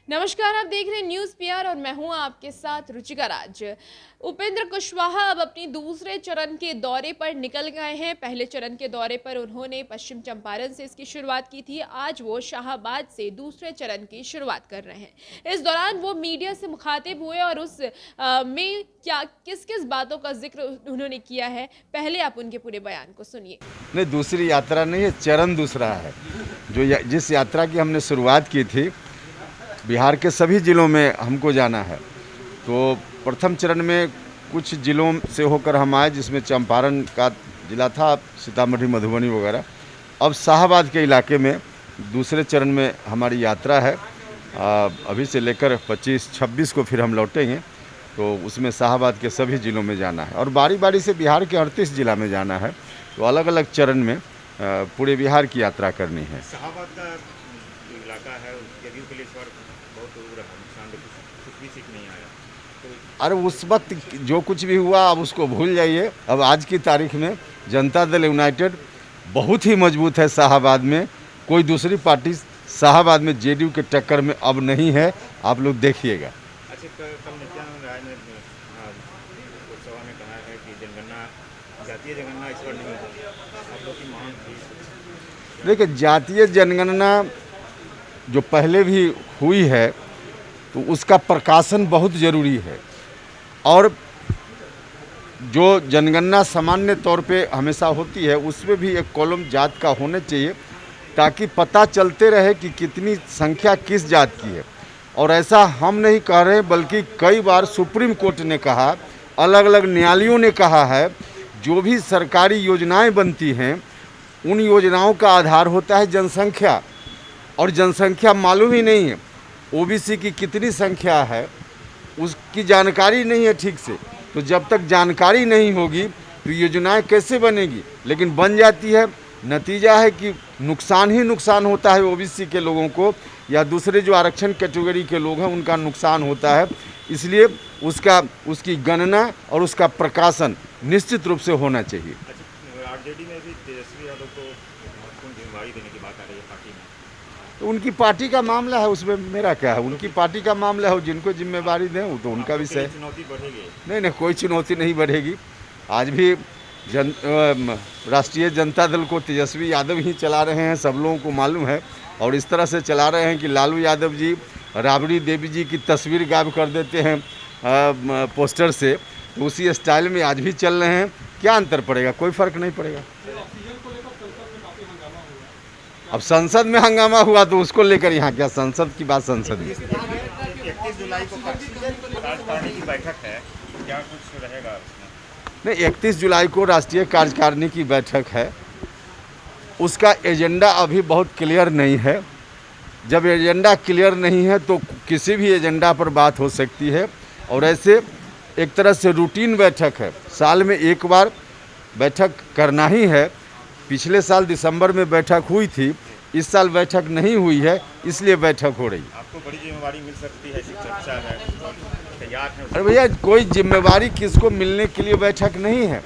नमस्कार, आप देख रहे हैं न्यूज़ पीआर और मैं हूं आपके साथ रुचिका राज। उपेंद्र कुशवाहा अब अपनी दूसरे चरण के दौरे पर निकल गए हैं। पहले चरण के दौरे पर उन्होंने पश्चिम चंपारण से इसकी शुरुआत की थी। आज वो शाहाबाद से दूसरे चरण की शुरुआत कर रहे हैं। इस दौरान वो मीडिया से मुखातिब हुए और उस में क्या किस किस बातों का जिक्र उन्होंने किया है, पहले आप उनके पूरे बयान को सुनिए। नहीं, दूसरी यात्रा नहीं है, चरण दूसरा है। जिस यात्रा की हमने शुरुआत की थी, बिहार के सभी ज़िलों में हमको जाना है। तो प्रथम चरण में कुछ ज़िलों से होकर हम आए, जिसमें चंपारण का ज़िला था, सीतामढ़ी, मधुबनी वगैरह। अब शाहाबाद के इलाके में दूसरे चरण में हमारी यात्रा है। अभी से लेकर 25-26 को फिर हम लौटेंगे। तो उसमें शाहाबाद के सभी ज़िलों में जाना है और बारी बारी से बिहार के 38 ज़िला में जाना है। तो अलग अलग चरण में पूरे बिहार की यात्रा करनी है। शाहाबाद का जो इलाका है जदयू के लिए इस बार बहुत उग्र है, नुकसान कुछ भी सीख नहीं आया। तो अरे उस वक्त जो कुछ भी हुआ अब उसको भूल जाइए। अब आज की तारीख में जनता दल यूनाइटेड बहुत ही मजबूत है। शाहाबाद में कोई दूसरी पार्टी शाहाबाद में जेडीयू के टक्कर में अब नहीं है, आप लोग देखिएगा। अच्छा, कल नित्यानंद राय ने लोकसभा में कहा है कि जनगणना, जातीय जनगणना इस बार नहीं होगी। आप लोग की मांग थी। देखिए, जातीय जनगणना जो पहले भी हुई है तो उसका प्रकाशन बहुत ज़रूरी है। और जो जनगणना सामान्य तौर पे हमेशा होती है, उसमें भी एक कॉलम जात का होना चाहिए, ताकि पता चलते रहे कि कितनी संख्या किस जात की है। और ऐसा हम नहीं कह रहे, बल्कि कई बार सुप्रीम कोर्ट ने कहा, अलग अलग न्यायालयों ने कहा है, जो भी सरकारी योजनाएं बनती हैं उन योजनाओं का आधार होता है जनसंख्या। और जनसंख्या मालूम ही नहीं है, ओबीसी की कितनी संख्या है उसकी जानकारी नहीं है ठीक से। तो जब तक जानकारी नहीं होगी तो योजनाएं कैसे बनेगी, लेकिन बन जाती है। नतीजा है कि नुकसान ही नुकसान होता है ओबीसी के लोगों को, या दूसरे जो आरक्षण कैटेगरी के लोग हैं उनका नुकसान होता है। इसलिए उसकी गणना और उसका प्रकाशन निश्चित रूप से होना चाहिए। अच्छा, आरजेडी में भी तेजस्वी यादव को महत्वपूर्ण जिम्मेदारी देने की बात आ रही है पार्टी में। तो उनकी पार्टी का मामला है, उसमें मेरा क्या है। उनकी पार्टी का मामला है, जिनको जिम्मेवारी दें वो तो उनका विषय है। चुनौती बढ़ेगी। नहीं, कोई चुनौती नहीं बढ़ेगी। आज भी राष्ट्रीय जनता दल को तेजस्वी यादव ही चला रहे हैं, सब लोगों को मालूम है। और इस तरह से चला रहे हैं कि लालू यादव जी राबड़ी देवी जी की तस्वीर गायब कर देते हैं पोस्टर से, तो उसी स्टाइल में आज भी चल रहे हैं। क्या अंतर पड़ेगा? कोई फ़र्क नहीं पड़ेगा। अब संसद में हंगामा हुआ तो उसको लेकर यहाँ क्या, संसद की बात संसद में। 31 जुलाई को कार्यकारिणी की बैठक है, क्या कुछ रहेगा उसमें? नहीं, 31 जुलाई को राष्ट्रीय कार्यकारिणी की बैठक है। उसका एजेंडा अभी बहुत क्लियर नहीं है। जब एजेंडा क्लियर नहीं है तो किसी भी एजेंडा पर बात हो सकती है। और ऐसे एक तरह से रूटीन बैठक है, साल में एक बार बैठक करना ही है। पिछले साल दिसंबर में बैठक हुई थी, इस साल बैठक नहीं हुई है, इसलिए बैठक हो रही है। आपको बड़ी जिम्मेवारी मिल सकती है, ऐसी चर्चा है, तैयार है? अरे भैया, कोई जिम्मेवारी किसको मिलने के लिए बैठक नहीं है।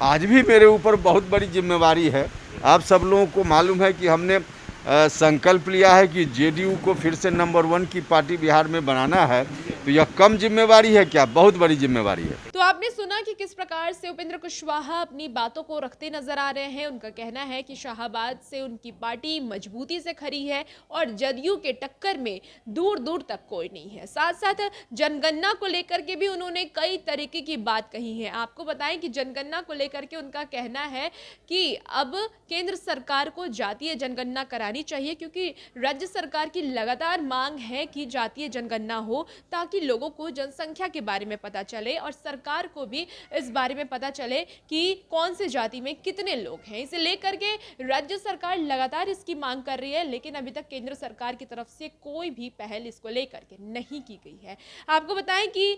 आज भी मेरे ऊपर बहुत बड़ी जिम्मेवारी है। आप सब लोगों को मालूम है कि हमने संकल्प लिया है कि जेडीयू को फिर से नंबर 1 की पार्टी बिहार में बनाना है। तो यह कम जिम्मेवारी है क्या? बहुत बड़ी जिम्मेवारी है। तो आपने सुना कि किस प्रकार से उपेंद्र कुशवाहा अपनी बातों को रखते नजर आ रहे हैं। उनका कहना है कि शाहाबाद से उनकी पार्टी मजबूती से खड़ी है और जदयू के टक्कर में दूर दूर तक कोई नहीं है। साथ साथ जनगणना को लेकर के भी उन्होंने कई तरीके की बात कही है। आपको बताएं कि जनगणना को लेकर के उनका कहना है कि अब केंद्र सरकार को जातीय जनगणना करानी चाहिए, क्योंकि राज्य सरकार की लगातार मांग है कि जातीय जनगणना हो, ताकि लोगों को जनसंख्या के बारे में पता चले और सरकार को भी इस बारे में पता चले कि कौन से जाति में कितने लोग हैं। इसे लेकर के राज्य सरकार लगातार इसकी मांग कर रही है, लेकिन अभी तक केंद्र सरकार की तरफ से कोई भी पहल इसको लेकर के नहीं की गई है। आपको बताएं कि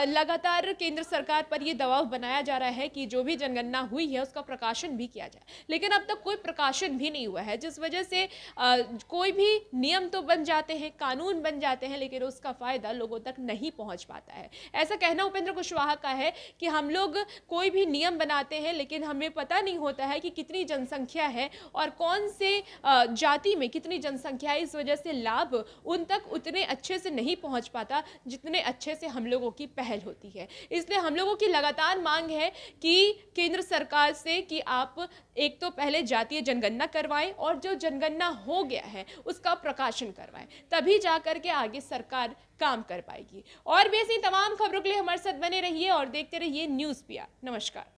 लगातार केंद्र सरकार पर यह दबाव बनाया जा रहा है कि जो भी जनगणना हुई है उसका प्रकाशन भी किया जाए, लेकिन अब तक कोई प्रकाशन भी नहीं हुआ है, जिस वजह से कोई भी नियम तो बन जाते हैं, कानून बन जाते हैं, लेकिन उसका फायदा लोगों तक नहीं पहुंच पाता है। ऐसा कहना उपेंद्र कुशवाहा का है कि हम लोग कोई भी नियम बनाते हैं लेकिन हमें पता नहीं होता है कि कितनी जनसंख्या है और कौन से जाति में कितनी जनसंख्या है। इस वजह से लाभ उन तक उतने अच्छे से नहीं पहुंच पाता जितने अच्छे से हम लोगों की पहल होती है। इसलिए हम लोगों की लगातार मांग है कि केंद्र सरकार से कि आप एक तो पहले जातीय जनगणना करवाएं और जो जनगणना हो गया है उसका प्रकाशन करवाएं, तभी जाकर के आगे सरकार काम कर पाएगी। और भी ऐसी तमाम खबरों के लिए हमारे साथ बने रहिए और देखते रहिए न्यूज़ पिया। नमस्कार।